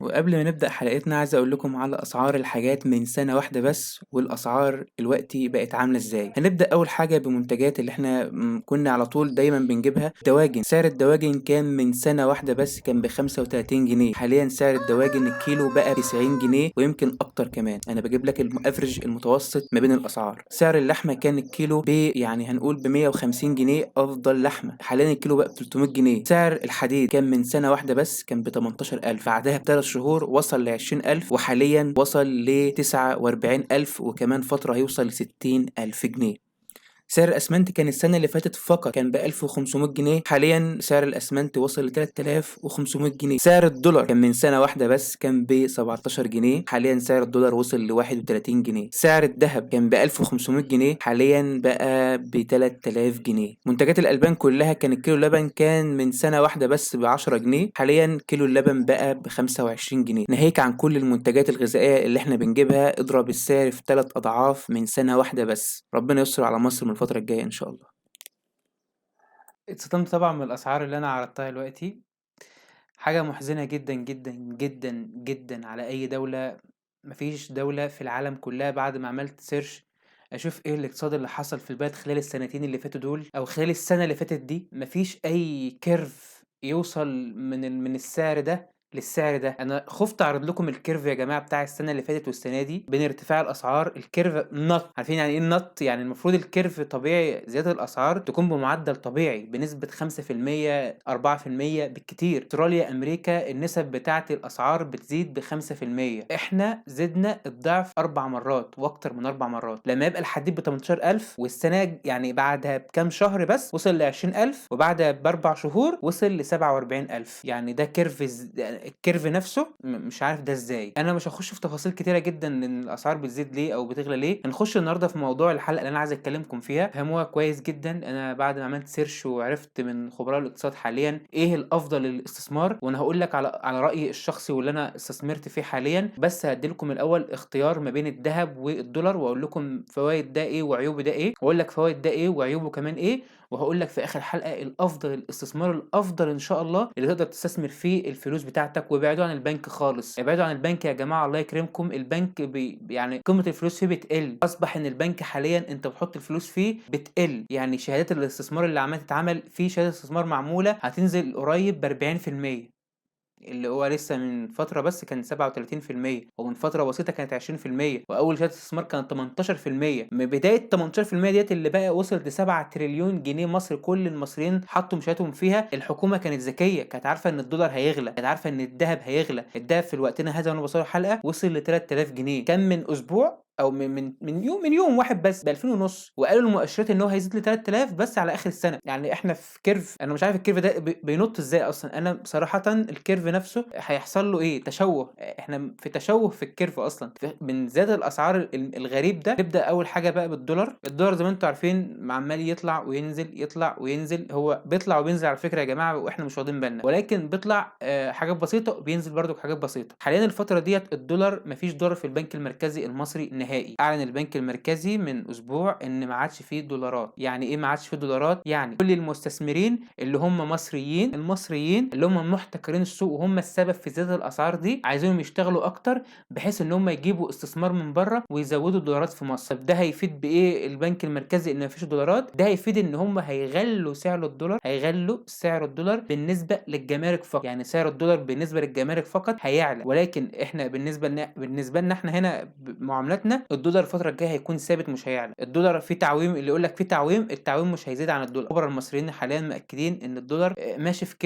وقبل ما نبدأ حلقتنا عايز أقول لكم على أسعار الحاجات من سنة واحدة بس، والأسعار دلوقتي بقت عاملة إزاي. هنبدأ أول حاجة بمنتجات اللي إحنا كنا على طول دايما بنجيبها. دواجن، سعر الدواجن كان من سنة واحدة بس كان ب35 جنيه، حاليا سعر الدواجن الكيلو بقى ب90 جنيه ويمكن أكتر كمان. أنا بجيب لك الأفرج المتوسط ما بين الأسعار. سعر اللحمة كان الكيلو يعني هنقول ب150 جنيه أفضل لحمة، حاليا الكيلو بقى ب300 جنيه. سعر الحديد كان من سنة واحدة بس كان ب18000، بعدها ب3 شهور وصل ل20000، وحاليا وصل ل49,000، وكمان فترة هيوصل ل60,000 جنيه. سعر الأسمنت كان السنة اللي فاتت فقط كان ب1500 جنيه، حاليا سعر الأسمنت وصل ل3500 جنيه. سعر الدولار كان من سنة واحدة بس كان ب17 جنيه، حاليا سعر الدولار وصل ل31 جنيه. سعر الذهب كان ب1500 جنيه، حاليا بقى ب3000 جنيه. منتجات الألبان كلها كان الكيلو اللبن كان من سنة واحدة بس ب10 جنيه، حاليا كيلو اللبن بقى ب25 جنيه. ناهيك عن كل المنتجات الغذائية اللي احنا بنجيبها، اضرب السعر في 3 أضعاف من سنة واحدة بس. ربنا يستر على مصر من الفترة الجاية إن شاء الله. اتصدمت طبعا من الأسعار اللي أنا عرضتها دلوقتي، حاجة محزنة جدا جدا جدا جدا على أي دولة. مفيش دولة في العالم كلها بعد ما عملت سيرش أشوف إيه الاقتصاد اللي حصل في البلد خلال السنتين اللي فاتوا دول أو خلال السنة اللي فاتت دي، مفيش أي كيرف يوصل من السعر ده للسعر ده. انا خفت اعرض لكم الكيرف يا جماعه بتاع السنه اللي فاتت والسنه دي بين ارتفاع الاسعار. الكيرف نط، عارفين يعني ايه نط؟ يعني المفروض الكيرف طبيعي زياده الاسعار تكون بمعدل طبيعي بنسبه 5% 4% بالكتير. استراليا، امريكا، النسب بتاعه الاسعار بتزيد ب5%، احنا زدنا الضعف 4 مرات واكتر من 4 مرات. لما يبقى الحديد ب 18000 والسنه يعني بعدها بكام شهر بس وصل ل 20000، وبعدها باربع شهور وصل ل 47000. يعني ده كيرف الكيرف نفسه مش عارف ده ازاي. انا مش هخش في تفاصيل كتيره جدا ان الاسعار بتزيد ليه او بتغلى ليه. هنخش النهارده في موضوع الحلقه اللي انا عايز اتكلمكم فيها، فهموها كويس جدا. انا بعد ما عملت سيرش وعرفت من خبراء الاقتصاد حاليا ايه الافضل للاستثمار، وانا هقول لك على رايي الشخصي واللي انا استثمرت فيه حاليا. بس هدي لكم الاول اختيار ما بين الذهب والدولار، واقول لكم فوائد ده ايه وعيوب ده ايه، واقول لك فوائد ده ايه وعيوبه كمان ايه، وهقول لك في اخر حلقه الافضل، الاستثمار الافضل ان شاء الله اللي تقدر تستثمر فيه الفلوس بتاعتك. وابعدوا عن البنك خالص، ابعدوا عن البنك يا جماعه، الله يكرمكم. البنك يعني قيمه الفلوس فيه بتقل، اصبح ان البنك حاليا انت بتحط الفلوس فيه بتقل. يعني شهادات الاستثمار اللي عماله تتعمل في شهاده استثمار معموله هتنزل قريب ب 40%، اللي هو لسه من فترة بس كان 37%، ومن فترة بسيطة كانت 20%، وأول شهادة استثمار كانت 18%. من بداية 18% ديت اللي بقى وصلت ل7 تريليون جنيه مصري، كل المصريين حطوا مشاهدهم فيها. الحكومة كانت ذكية، كانت عارفة إن الدولار هيغلى، كانت عارفة إن الذهب هيغلى. الذهب في وقتنا هذا وأنا بصور الحلقة وصل ل 3000 جنيه، كان من أسبوع او من يوم واحد بس ب 2000 ونص، وقالوا المؤشرات ان هو هيزيد ل 3000 بس على اخر السنه. يعني احنا في كيرف، انا مش عارف الكيرف ده بينط ازاي اصلا. انا بصراحه الكيرف نفسه هيحصل له ايه؟ تشوه. احنا في تشوه في الكيرف اصلا من زياده الاسعار الغريب ده. نبدا اول حاجه بقى بالدولار. الدولار زي ما انتم عارفين عمال يطلع وينزل يطلع وينزل. هو بيطلع وبينزل على فكره يا جماعه واحنا مش واخدين بالنا، ولكن بيطلع حاجات بسيطه وبينزل برده حاجات بسيطه. حاليا الفتره ديت الدولار مفيش دولار في البنك المركزي المصري نهائي. اعلن البنك المركزي من اسبوع ان ما عادش فيه دولارات. يعني ايه ما عادش فيه دولارات؟ يعني كل المستثمرين اللي هم مصريين، المصريين اللي هم محتكرين السوق وهم السبب في زياده الاسعار دي، عايزينهم يشتغلوا اكتر بحيث ان هم يجيبوا استثمار من بره ويزودوا الدولارات في مصر. طب ده هيفيد بايه البنك المركزي ان مفيش دولارات؟ ده هيفيد ان هم هيغلوا سعر الدولار، هيغلوا سعر الدولار بالنسبه للجمارك فقط. يعني سعر الدولار بالنسبه للجمارك فقط هيعلى، ولكن احنا بالنسبه لنا احنا هنا معاملاتنا الدولار الفتره الجايه هيكون ثابت مش هيعلى. الدولار فيه تعويم، اللي يقول لك فيه تعويم، التعويم مش هيزيد عن الدولار. خبراء المصريين حاليا مأكدين ان الدولار ماشي في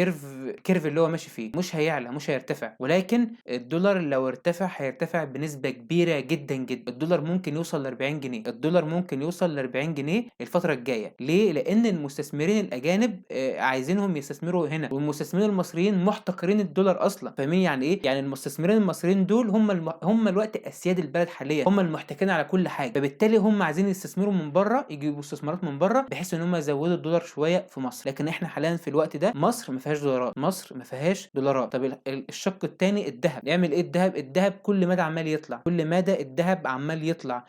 كيرف اللي هو ماشي فيه، مش هيعلى مش هيرتفع. ولكن الدولار لو ارتفع هيرتفع بنسبه كبيره جدا جدا. الدولار ممكن يوصل ل 40 جنيه، الدولار ممكن يوصل ل 40 جنيه الفتره الجايه. ليه؟ لان المستثمرين الاجانب عايزينهم يستثمروا هنا، والمستثمرين المصريين محتكرين الدولار اصلا. فاهمين يعني ايه؟ يعني المستثمرين المصريين دول هم الوقت اسياد البلد حاليا، هم المحتكرين على كل حاجه. فبالتالي هم عايزين يستثمروا من بره، يجيبوا استثمارات من بره بحيث ان هم يزودوا الدولار شويه في مصر. لكن احنا حاليا في الوقت ده مصر ما فيهاش دولارات، مصر ما فيهاش دولارات. طب الشق الثاني الذهب. يعمل ايه الذهب؟ الذهب كل مدى عمال يطلع، كل مدى الذهب عمال يطلع.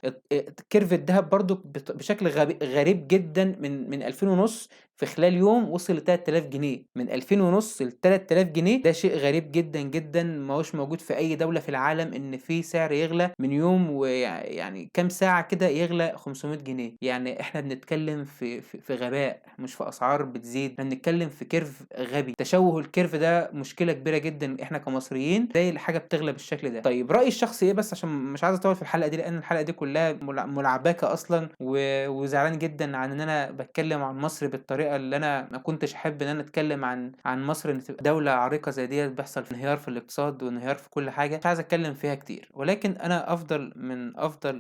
كيرف الذهب برضو بشكل غريب جدا من 2000 ونص في خلال يوم وصل ل3000 جنيه، من 2500 ل3000 جنيه. ده شيء غريب جدًا، جدًا، ما هوش موجود في أي دولة في العالم، إن في سعر يغلى من يوم يعني كام ساعة كده يغلى 500 جنيه. يعني إحنا بنتكلم في غباء، مش في أسعار بتزيد، إحنا بنتكلم في curve غبي. تشوُّه الcurve ده مشكلة كبيرة جدًا إحنا كمصريين، إزاي الحاجة بتغلى بالشكل ده. طيب رأيي الشخصي إيه بس، عشان مش عايز أطوّل في الحلقة دي، لإن الحلقة دي كلّها ملعبكة أصلًا، وزعلان جدًا عن إن أنا باتكلم عن مصر بالطريقة اللي أنا ما كنتش أحب إن أنا أتكلم عن مصر، إن تبقى دولة عريقة زي ديّة بيحصل انهيار في الاقتصاد وانهيار في كل حاجة. مش عايز أتكلم فيها كتير، ولكن أنا أفضل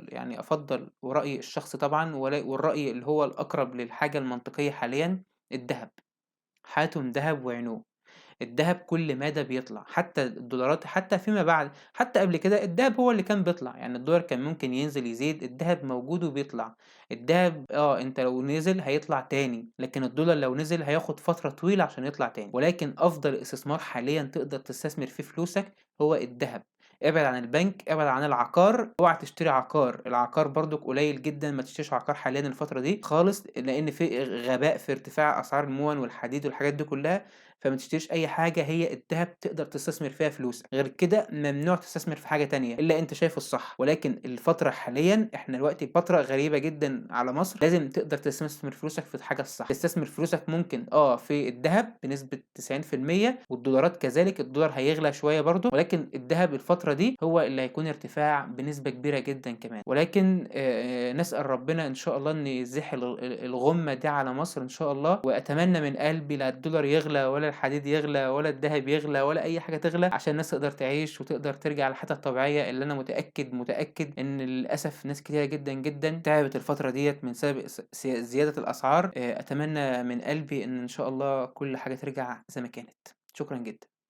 يعني أفضّل، ورأيي الشخصي طبعًا، والرأي اللي هو الأقرب للحاجة المنطقية حاليًا، الدهب. هاتوا دهب وعينوه. الدهب كل مدى بيطلع، حتى الدولارات، حتى فيما بعد، حتى قبل كده الدهب هو اللي كان بيطلع. يعني الدولار كان ممكن ينزل يزيد، الدهب موجود وبيطلع. الدهب انت لو نزل هيطلع تاني، لكن الدولار لو نزل هياخد فترة طويلة عشان يطلع تاني. ولكن افضل استثمار حاليا تقدر تستثمر فيه فلوسك هو الدهب. ابعد عن البنك، ابعد عن العقار، اوعى تشتري عقار. العقار برضك قليل جدا، ما تشتريش عقار حاليا الفترة دي خالص، لان في غباء في ارتفاع اسعار المون والحديد والحاجات دي كلها. فما تشتريش أي حاجة، هي الدهب تقدر تستثمر فيها فلوسك، غير كده ممنوع تستثمر في حاجة تانية إلا أنت شايفه الصح. ولكن الفترة حاليًا إحنا دلوقتي فترة غريبة جدًا على مصر، لازم تقدر تستثمر فلوسك في الحاجة الصح. تستثمر فلوسك ممكن في الدهب بنسبة 90%، والدولارات كذلك. الدولار هيغلى شوية برضه، ولكن الدهب الفترة دي هو اللي هيكون ارتفاع بنسبة كبيرة جدًا كمان. ولكن نسأل ربنا إن شاء الله إن يزيح الغمة دي على مصر إن شاء الله. وأتمنى من قلبي لا الدولار يغلى ولا الحديد يغلى ولا الدهب يغلى ولا أي حاجة تغلى، عشان الناس تقدر تعيش وتقدر ترجع لحياتها الطبيعية، اللي أنا متأكد إن للأسف ناس كتيرة جدًا، جدًا تعبت الفترة ديّة من سبب زيادة الأسعار. أتمنى من قلبي إن شاء الله كل حاجة ترجع زي ما كانت. شكرًا جدًا.